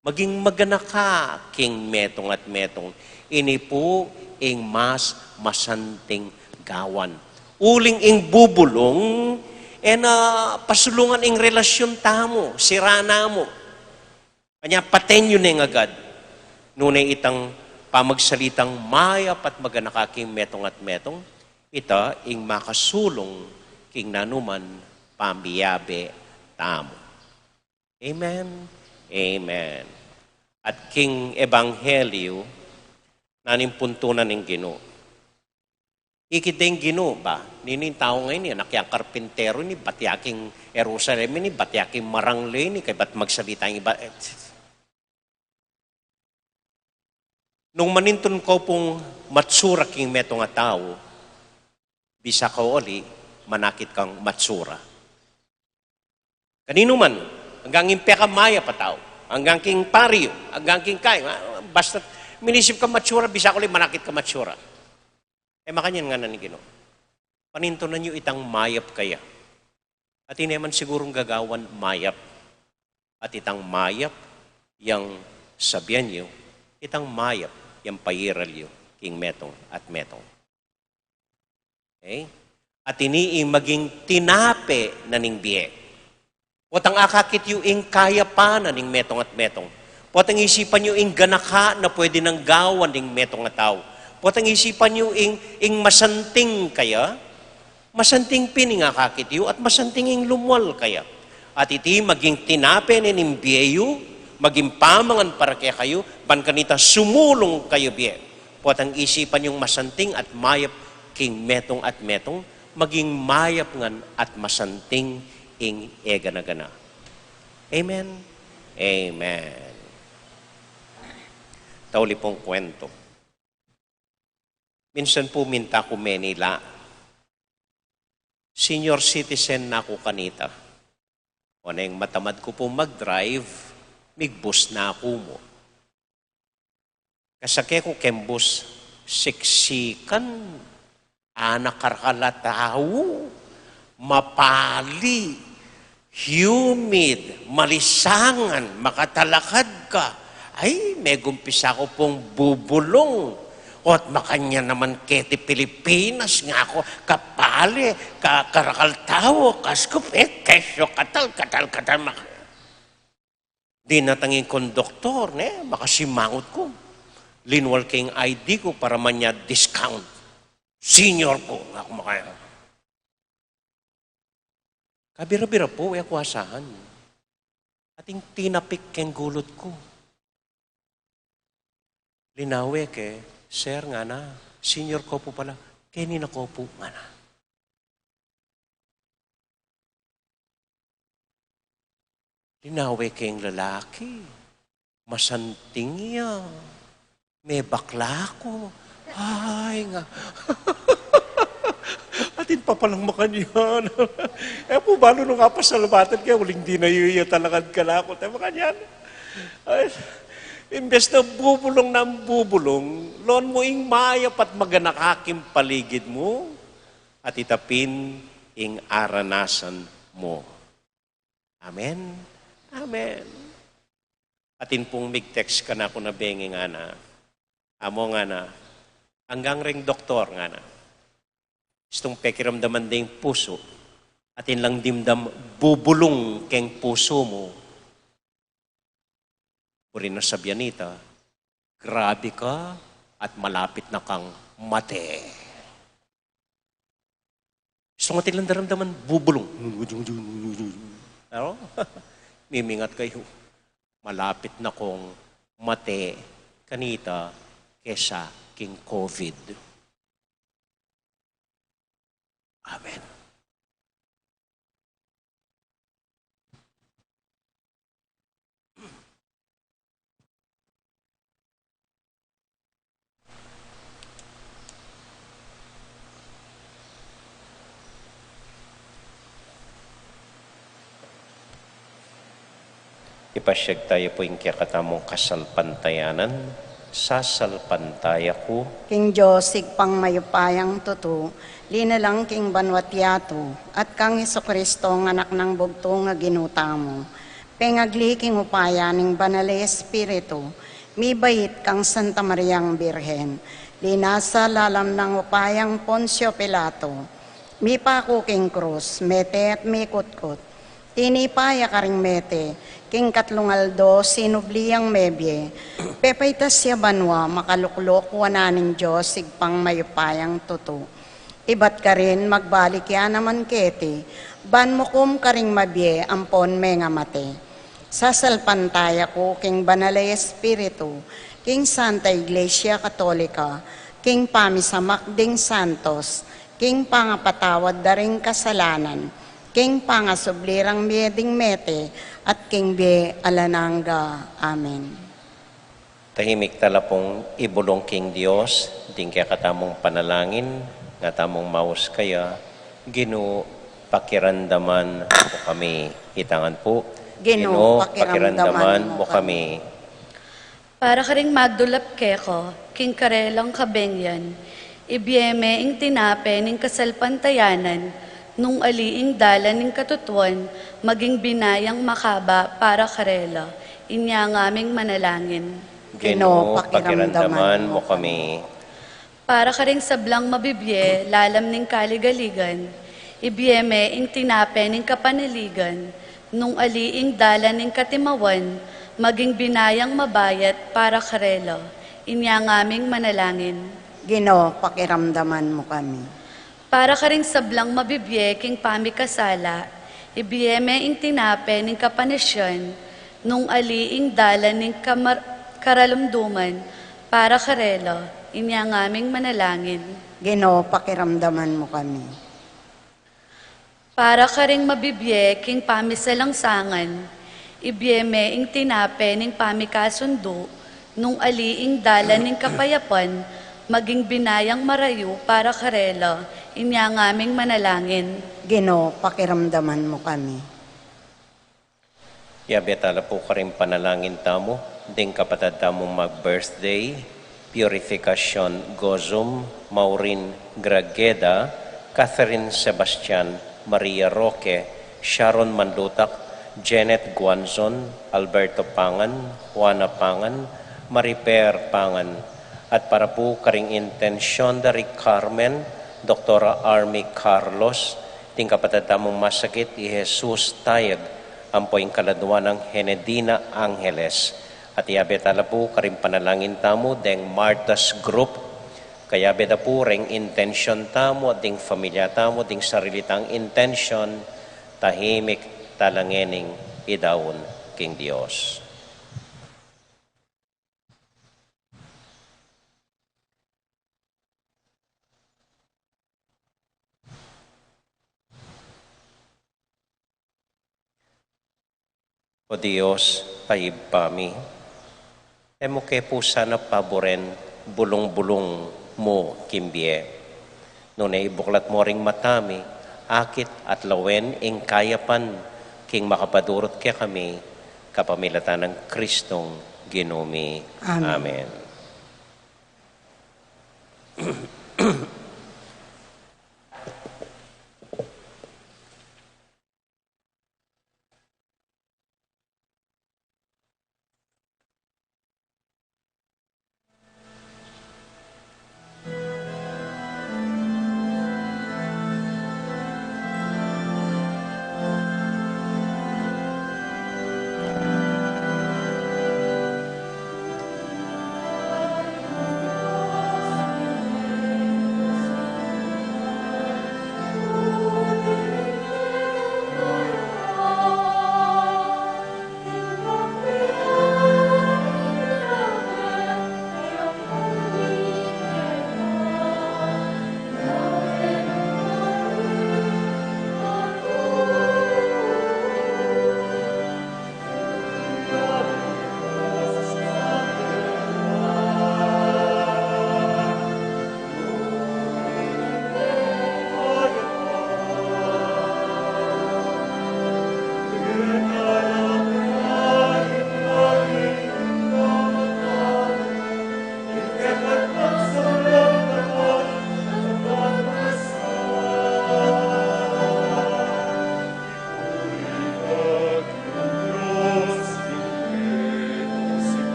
Maging magana ka, king metong at metong. Ini po, mas masanting gawan. Uling ing bubulong, pasulungan ing relasyon tamo, sirana mo. Kanya patenyo na agad. Nunay itang pamagsalitang mayap at maganakaking metong at metong, ita ing makasulong king nanuman pambiyabe tamo. Amen. Amen. At king ebanghelyo, nanimpuntunan ng Ginoo. Ikiteng Ginoo ba? Nining tao ngayon, nakyang karpintero ni, batyaking Jerusalem ni, batyaking marangle ni, kay bat magsalita ang iba. Nung manintun ko pong matsura king meto nga tao, bisa ka oli, manakit kang matsura. Kanino man, hanggang impeka maya pa tao, hanggang king pariyo, hanggang king kay, basta minisip ka matsura, bisa ka oli, manakit ka matsura. Makanyan nga na ni Ginoo. Panintunan nyo itang mayap kaya. At hindi naman sigurong gagawan mayap. At itang mayap, yang sabihan nyo, itang mayap, yang payiral nyo, king metong at metong. Okay? At ini maging tinape na ning biye. Potang akakit yu ing kaya pa na ning metong at metong. Potang isipan nyo ing ganaka na pwede nang gawan ning metong at tao. Potang isipan nyo ing masanting kaya, masanting pining akakit yu, at masanting ing lumwal kaya. At iti maging tinape ni nimbiyeyo, maging pamangan para kaya kayo, ban kanita sumulong kayo biye. Potang isipan yung masanting at mayap king metong at metong, maging mayap ngan at masanting ing eganagana. Amen? Amen. Tauli pong kwento. Minsan po minta ko Manila. Senior citizen na ako kanita. O na yung matamad ko po mag-drive, migbus na ako mo. Kasake ko kembus, siksikan, anak karkalatao, mapali, humid, malisangan, makatalakad ka. Ay, may gumpisa ko pong bubulong. O at makanya naman keti Pilipinas nga ako, kapali, karakal tao, kaskup, kesyo, katal. Di natanging konduktor, makasimangot ko. Linwal kayong ID ko para man niya discount. Senior ko, nga ako makaya. Kabira-bira po, ako asahan. Ating tinapik keng gulot ko. Linawe ke, Sir, nga na, senior ko po pala, kenin ako po nga na. Linawe kayong lalaki, masanting niya, may bakla ko, ay nga. Atin pa palang makanyan. Po, balo nung kapasalabatan kaya, uling di na yuya talakad ka na ako, tayo makanyan. Ay, imbes na bubulong ng bubulong, loon mo ing mayap at maganakakim paligid mo at itapin ing aranasan mo. Amen? Amen. Atin pong mig-text ka na ako na bengi nga na. Amo nga na. Hanggang ring doktor nga na. Istong pekiramdaman ding puso. Atin lang dimdam bubulong keng puso mo. Purin na sabihan nita, grabe ka at malapit na kang mate. Gusto nga tilang daramdaman, bubulong. Pero, mimingat kayo. Malapit na kong mate kanita kesa king COVID. Amen. Ipasyag tayo po yung kakatamong kasalpantayanan. Sasalpantaya ko. King Josig pang mayupayang tutu, linalang king banwatyato, at kang Hesukristo ng anak ng bugto nga ginuta mo. Pengagli king upaya ning banale espiritu, mibait kang Santa Mariang Birhen, linasa lalam ng upayang Poncio Pilato, Mi pako king krus, mete at mi kutkot. Tinipaya karing mete, king katlungaldo, sinubliyang mebye. Pepaitas siya banwa, makaluklok, wananing Diyos, sigpang mayupayang tuto. Ibat ka rin, magbalik ya naman kete, ban mo kum karing mabye, ampon me nga mate. Sasalpantaya ko, king banalay espiritu, king Santa Iglesia Katolika, king pamisamak ding santos, king pangapatawad daring kasalanan, king pangasublirang mieding mete, at king be alananga. Amen. Tahimik tala pong ibulong king Dios, ding kaya katamong panalangin, nga tamong maus kaya, Ginoo pakirandaman mo kami. Hitangan po. Ginoo, pakiramdaman mo kami. Para ka ring magdulap keko, king karelang kabengyan, ibiyeme ing tinape ning kasalpantayanan, nung aliing dala ning katutuan, maging binayang makaba para karela, inya ngaming manalangin. Ginoo pakiramdaman mo kami. Para ka ring sablang mabibye, lalam ning kaligaligan, ibiyeme ing tinape ning kapaniligan, nung aliing dala ning katimawan, maging binayang mabayat para karela, inya ngaming manalangin. Ginoo, pakiramdaman mo kami. Para ka ring sablang mabibye king pamikasala, ibiyeme ing tinape ning kapanisyon, nung aliing dala ning karalumduman, para karela, inya ngaming manalangin. Ginoo, pakiramdaman mo kami. Para ka ring mabibye king pamisalangsangan, ibiyeme ing tinape ning pamikasundo, nung aliing dala ning kapayapan, maging binayang marayo para karela, inya ngaming manalangin. Ginoo, pakiramdaman mo kami. Yabetala po ka rin panalangin tamo, ding kapatid tamong mag-birthday, Purificación Gozum, Maureen Grageda, Catherine Sebastian, Maria Roque, Sharon Manlutak, Janet Guanzon, Alberto Pangan, Juana Pangan, Mariper Pangan, at para po karing intensyon dari Carmen, Dr. Army Carlos, ting kapatid tamong masakit, i Jesus Tayag, ampoing kaladwa ng Henedina Angeles. At iabetala po karing panalangin tamo, deng Martha's Group, kaya beda po ring intensyon tamo, ding familia tamo, ding sarilitang intensyon, tahimik talangening idawon king Dios. O Dios, paibpami, emo ke po sana paboren, bulong-bulong mo kimbie. Nung naibuklat mo ring matami, akit at lawen ing kayapan, king makapadurot kaya kami, kapamilatan ng Kristong Ginumi. Amen. Amen.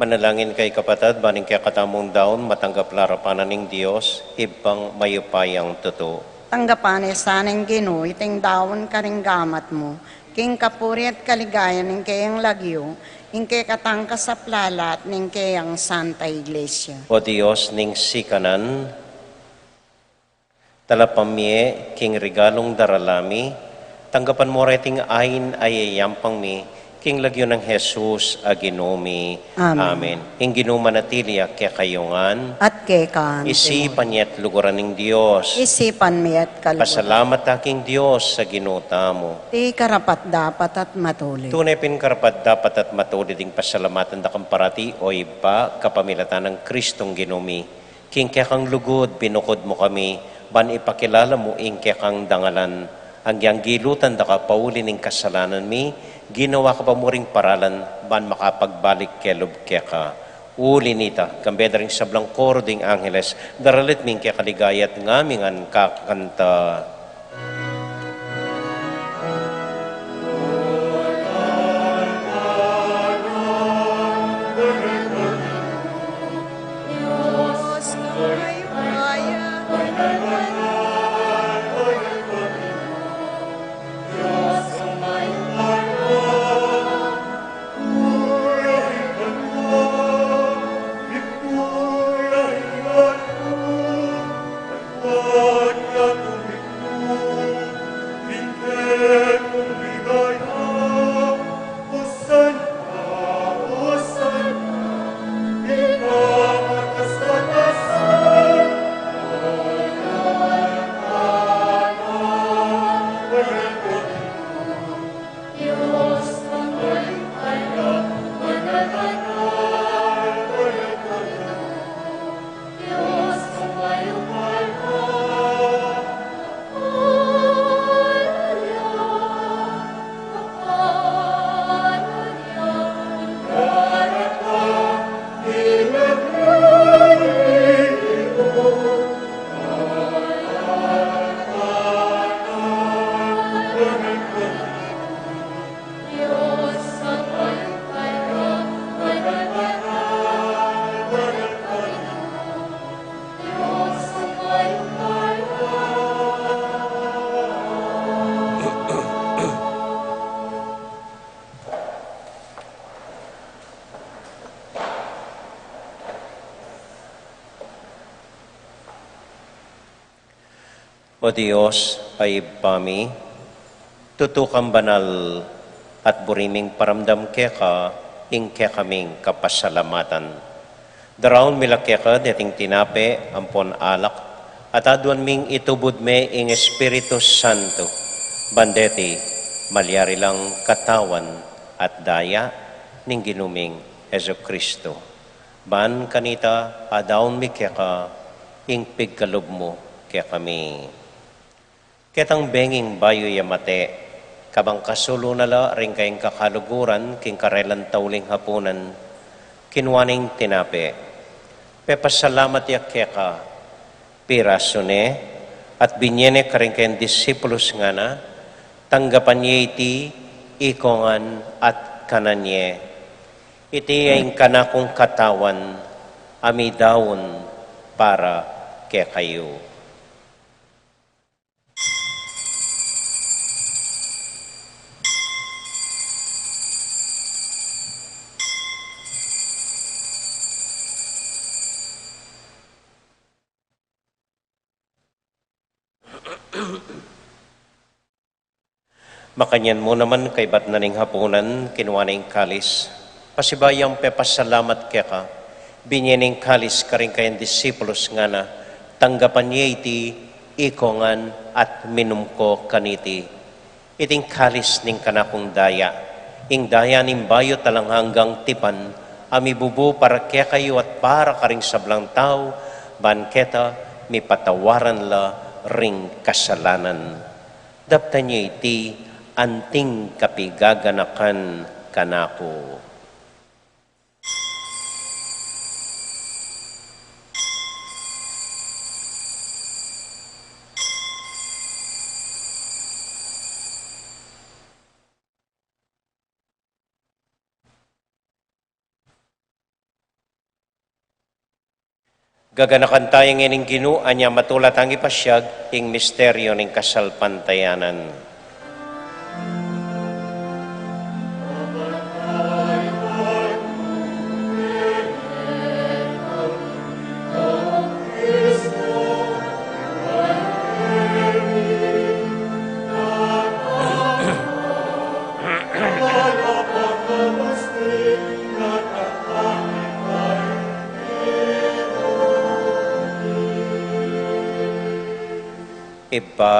Manalangin kay kapatid, baning kaya katamong daon, matanggap larapanan ng Diyos, ibang mayupayang totoo. Tanggapan sanang Ginoo iting daon karing gamat mo, king kapuri at kaligayan ng kayang lagyo, ing kay katangka sa plalat ng kayang Santa Iglesia. O Diyos ning sikanan, talapamye king regalong daralami, tanggapan mo reting ayin ayayampang mi, king lagyo ng Jesus aginomi. Amen. Amen. Ing ginumanatilia kaya kayungan, At kay kaan. isipan niya't luguran ng Diyos. Isipan mi at kalugot. Pasalamat aking Diyos sa ginuta mo. Ti karapat dapat at matuloy. Tunay pinkarapat dapat at matulid ding pasalamatan da kang parati o iba kapamilatan ng Kristong ginumi. King kang lugod, binukod mo kami, ban ipakilala mo ing kang dangalan. Ang yang gilutan da ka pauli ning kasalanan mi, ginawa ka pa mo ring paralan, ban makapagbalik kelob ka. Uli nita, kambeda ring sablang koro ding angeles, daralit ming kaligayat ngamingan kakanta. O Diyos ay pami, tutukang banal at buriming paramdam keka, ing kaming kapasalamatan. Daraon mila keka deting tinape, ampon alak, at aduan ming itubod me ing Espiritu Santo, bandeti, malyari lang katawan at daya, ning ginuming Heso Kristo. Ban kanita, adaon mi keka, ing pigkalob mo kaya kami. Ketang benging bayo yamate, kabang kasulo nala ring kayong kakaluguran, king karelan tauling hapunan, kinwaning tinape. Pepasalamat ya keka, pirasone, at binyene ka rin kayong disipulos nga na, tanggapan niya iti, ikongan at kananye. Iti ay kanakong katawan, amidawon para kaya kayo. Makanyan mo naman kay bat naning hapunan, kinuha ning kalis. Pasibayang pepasalamat kaya ka, binyening kalis ka rin kayang disipulos nga na, tanggapan niya iti, ikongan at minumko kaniti. Iting kalis ning kanakong daya, ing daya ning bayo talang hanggang tipan, amibubu para kaya kayo at para ka ring sablang tao, banketa, mi patawaran la ring kasalanan. Dapta niya iti, anting kapigaganakan kanako. Gaganakan tayo ngayon Ginoo, anya matulat ang ipasyag, ing misteryo ng kasalpantayanan. Iba,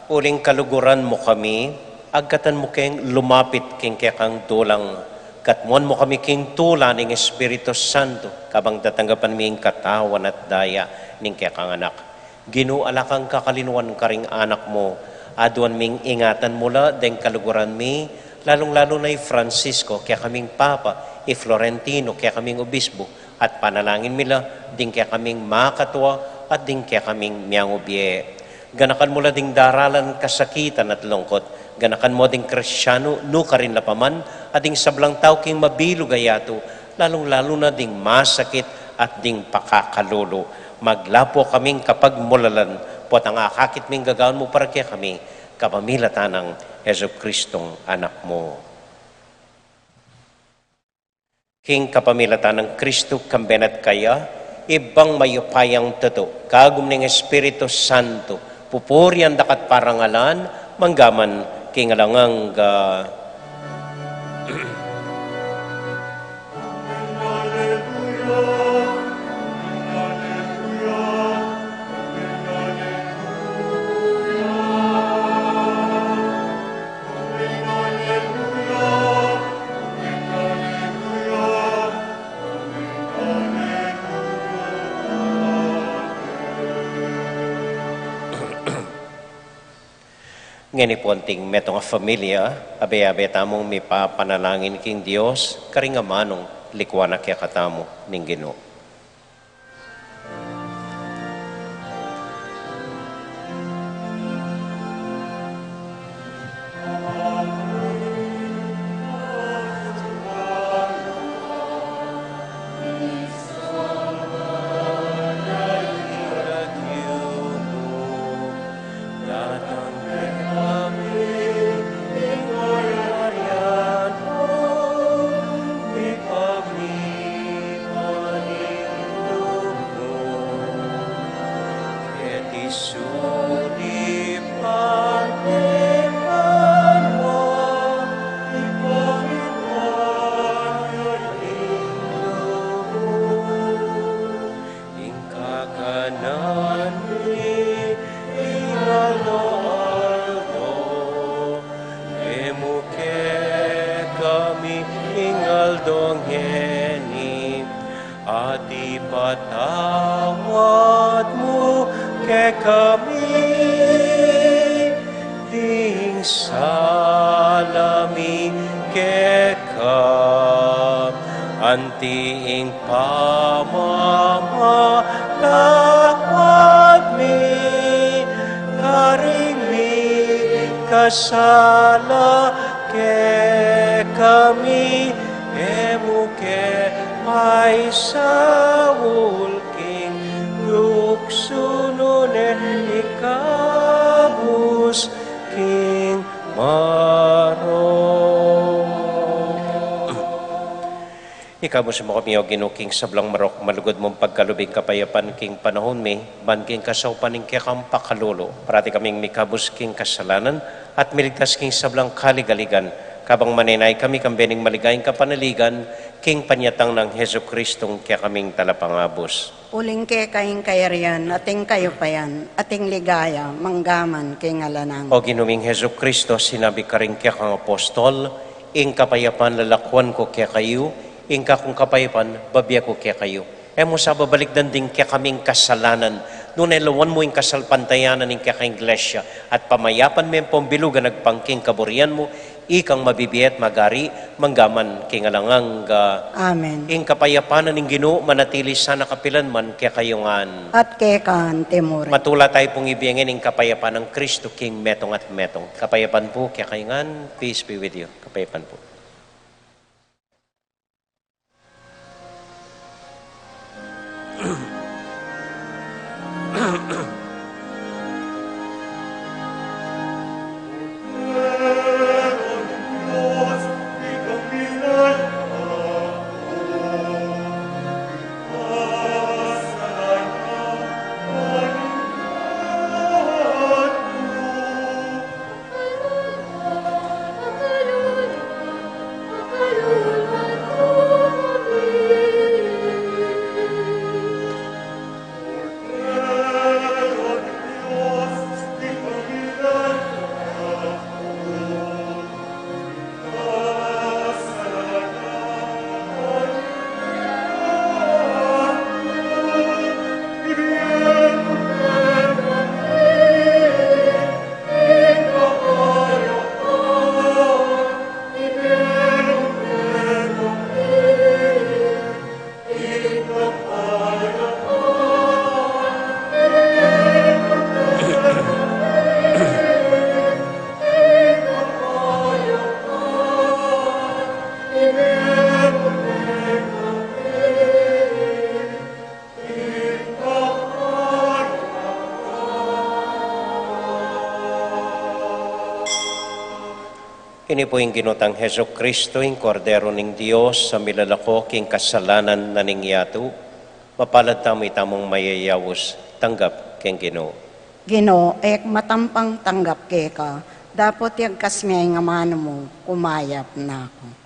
uling kaluguran mo kami, agkatan mo keng lumapit keng kekang tulang, katmuan mo kami keng tula ng Espiritu Santo, kabang tatanggapan ming katawan at daya ng kekang anak. Ginoo alakang kakalinuan ka ring anak mo, aduan ming ingatan mula deng kaluguran mi, lalong-lalo na Francisco, kaya kaming Papa, Florentino, kaya kaming Obispo, at panalangin mila, ding kaya kaming makatwa, at ding kaya kaming miyangubye. Ganakan mo ding daralan kasakitan at lungkot. Ganakan mo ding Kristyano, no ka rin lapaman, at ding sablang tao king mabilog ayato, lalong-lalo na ding masakit at ding pakakalulo. Maglapo kaming kapag mulalan, pot ang akakit ming gagawin mo para kaya kami, kapamilatan ng Heso Kristong anak mo. King kapamilatan ng Kristo kambenat kaya, ibang mayupayang toto, kagum ng Espiritu Santo, pupurian dakat parangalan, manggaman kingalangang ngeni ponting metong familia, abe-abe tamong may papanalangin king Dios, karingamanong likwana kaya katamo ning Ginoo. Patawad mo kay kami, ding salami kay ka, antiing pamamalawad mi, karing mi kasala kay kami, emo kay ay Saul king luksuno ikabus king maro. Ikabus mo kami o ginuking sablang marok malugod mong pagkalubing kapayapan king panahon mi ban king kasaupan ning kekang pakalolo parati kaming mikabus king kasalanan at miligtas king sablang kaligaligan kabang maninay kami kambening maligayang kapanaligan king panyatang ng Heso Kristong kaya kaming talapangabos. Uling ke kaing kayarian, ating kayo pa yan, ating ligaya, manggaman kay ngalanang. O ginuming Heso Kristo, sinabi ka rin kaya kang apostol, ing kapayapan lalakwan ko kaya kayo, ing kakong kapayapan, babya ko kaya kayo. Mo sa babalik danding kaya kaming kasalanan, noon ay lawan mo yung kasalpantayanan ng kaya kang iglesia, at pamayapan mo yung pambilugan nagpangking kaburian mo, ikang mabibiyat magari manggaman kingalangang Amen. ing kapayapanan ng Ginoo manatili sana kapilan man kaya kayungan At kekan temure. matula tayo pong ibiyangin ing kapayapan ng Kristo king metong at metong kapayapan po kaya kayungan, peace be with you. Kapayapan po. kini po yung ginotang Heso Kristo, yung kordero ng Diyos, sa milalako king kasalanan na ningyatu, mapalad tamo itamong mayayawos, tanggap king Ginoo. Ginoo, ek matampang tanggap ke ka. Dapat yung kasmiyay nga mano mo, kumayap na ako.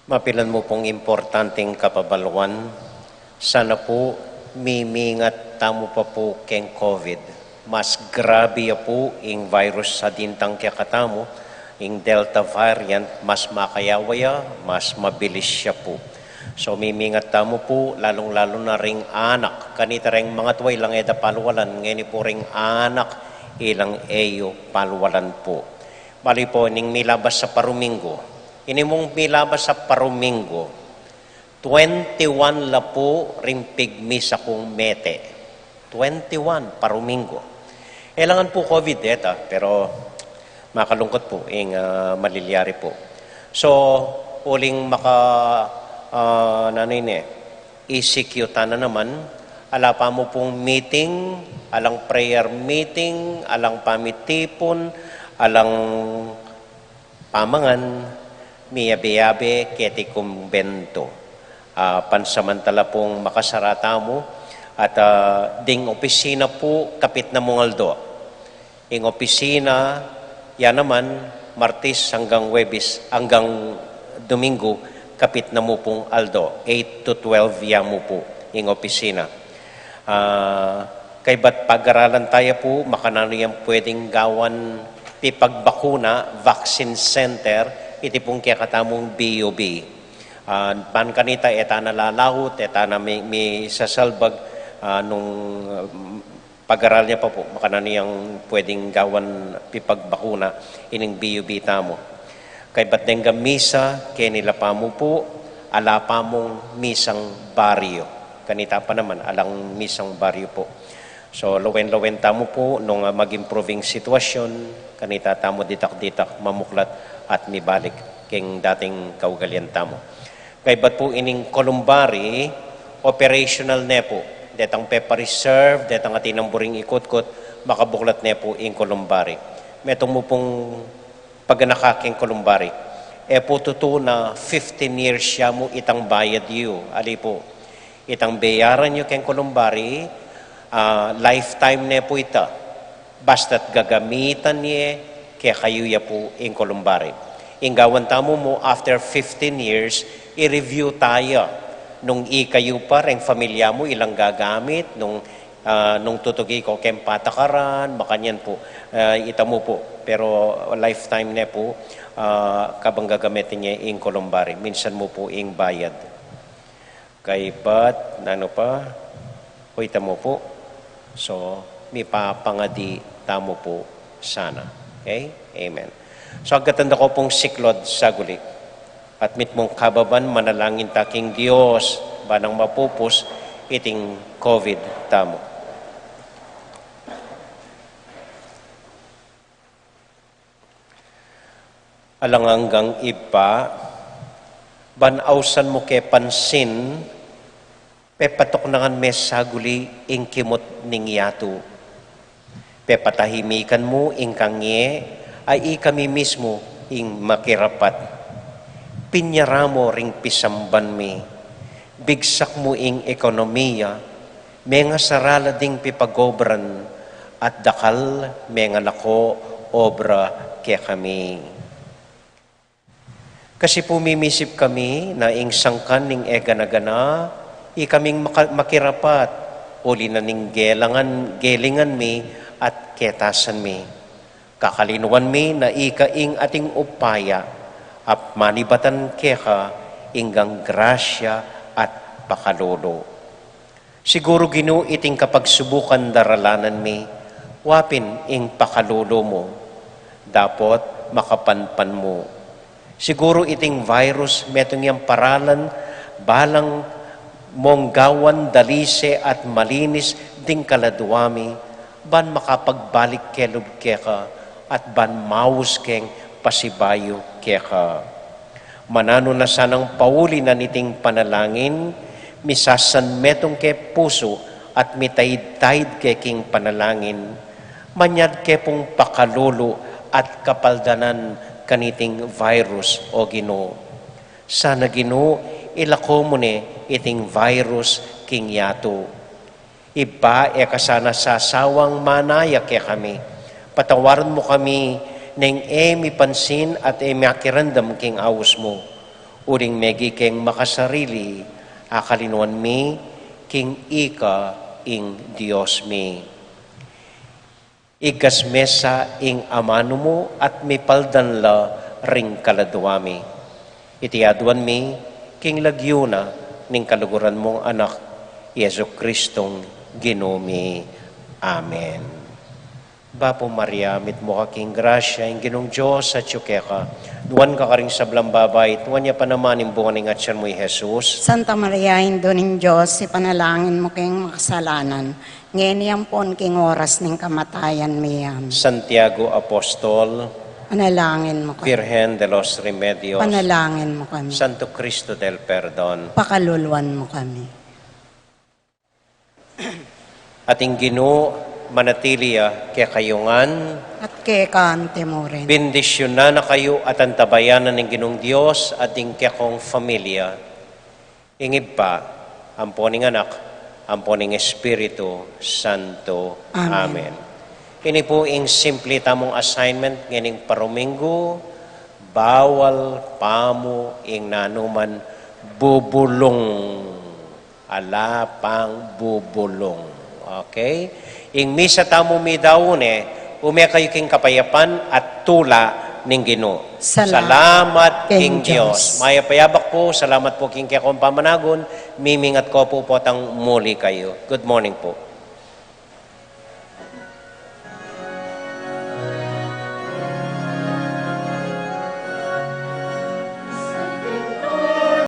Mapilan mo pong importanteng kapabaluan. Sana po mimingat tamo pa po keng COVID. Mas grabe ya po yung virus sa dintang kaya katamo, yung Delta variant, mas makayawaya, mas mabilis siya po. So mimingat tamo po, lalong-lalo na ring anak. Kanita ring mga tuway lang eda palwalan, ngayon po ring anak ilang eyo palwalan po. Bali po, ning milabas sa Parumingo. Ini mong milabas sa Parumingo, 21 la po ring pigmi sa kong mete. 21 Parumingo. Kailangan po COVID data, pero makalungkot po, yung malilyari po. So, uling ECQ na naman, ala pa mo pong meeting, alang prayer meeting, alang pamitipon, alang pamangan, miyabe-yabe, keti kumbento. Pansamantala pong makasarata mo, at ding opisina po, kapit na mong aldo. Yung opisina, yan naman, Martes hanggang Webis, hanggang Domingo, kapit na mo pong aldo. 8 to 12 yan mo po, yung opisina. Kay ba't pag-aralan tayo po, makanano yan pwedeng gawan pagbakuna, vaccine center, iti pong kaya katamong BOB. Pan kanita, eta nalalahot, eta na may sasalbag, nung pag-aral niya pa po, makanano yung pwedeng gawan pagbakuna, ining BOB tamo. Kay ba't nang misa, kaya nila pa mo po, ala pa mong misang baryo. Kanita pa naman, alang misang baryo po. So, lawen-lawen tamo po, nung mag-improving sitwasyon, kanita tamo ditak-ditak, mamuklat, at mibalik keng dating kaugalian tamo. Kay ba't po ining Columbari, operational ne po. Detang pepa reserve, detang atinang buring ikot-kot, makabuklat ne po in Columbari. Metong mo pong paganakaking Columbari. E po totoo na 15 years siya mo itang bayad yu. Ali po, itang bayaran yu keng Columbari, lifetime ne po ita. Basta't gagamitan niya, kaya kayo ya po in Columbari. Inggawan tamo mo, after 15 years, i-review tayo. Nung ikayo pa, ring familia mo, ilang gagamit, nung tutugi ko kem patakaran, makanyan po, ita mo po. Pero lifetime na po, kabang gagamitin niya in Columbari. Minsan mo po ing bayad. Kay ba't, ano pa, ita mo po. So, may papangadi tamo po sana. Okay? Amen. So, agatanda ko pong siklod sa guli. At mit mong kababan, manalangin taking Diyos, banang mapupus, iting COVID tamo. Alanganggang iba, banausan mo ke pansin, pepatok nangan mes saguli, ing kimot ning yato. Pepatahimikan mo, ing kangye, ay kami mismo, ing makirapat. Pinyaramo ring pisamban mi, bigsak mo ing ekonomiya, menga sarala ding pipagobran, at dakal menga lako obra kaya kami. Kasi pumimisip kami na ing sangkan ning eganagana, ikaming makirapat, uli na ning gelingan mi at ketasan mi. Kakalinuan mi na ikaing ating upaya, at manibatan keka inggang grasya at pakalolo. Siguro Ginoo iting kapag subukan daralanan mi, wapin ing pakalolo mo, dapat makapanpan mo. Siguro iting virus metong yang paralan, balang monggawan dalise at malinis ding kaladuami, ban makapagbalik kelub keka at ban maus keng pasibayo keka. Manano na sanang pauli na niting panalangin, misasan metong ke puso at mitayid-tayid ke king panalangin, manyad ke pong pakalolo at kapaldanan kaniting virus o Ginoo. Sana Ginoo, ilako mo ne iting virus king yato. Iba kasana sa sawang manaya ke kami. Patawaran mo kami neng mi pansin at makirandam king awos mo. Uring megi keng makasarili, akalinuan mi, king ika ing Diyos mi. Igas mesa ing amano mo at mi paldanla ring kaladwami. Itiaduan mi, king lagyuna, ning kaluguran mong anak, Yesu Kristong Ginumi. Amen. Bapo Maria, mit mo kaking grasya, ing ginong Diyos at ka. Duwan ka karing sablang babay, tuwan niya pa naman yung bunga ng atsyan mo, Jesus. Santa Maria, Indo ning Diyos, ipanalangin mo king makasalanan. Ngayon pon king oras ning kamatayan miyam. Santiago Apostol, Panalangin mo kami. Virgen de los Remedios, Panalangin mo kami. Santo Cristo del Perdon, Pakaluluan mo kami. ating Ginoo manatiliya kaya kayungan, At kay kaante mo rin. bendisyon na kayo at antabayanan ng Ginong Diyos ating kayakong familia. Ingib pa, amponing anak, amponing Espiritu Santo. Amen. Amen. Ini po ing simple tamong assignment nganing paruminggo, bawal pamo ing nanuman bubulong. Ala pang bubulong. Okay? Ing misa tamo mi daune, umya kayo king kapayapan at tula ning Ginoo. Salamat king Dios. Maya payabak po, salamat po king kaya kong pamanagon, mimingat ko po potang muli kayo. Good morning po.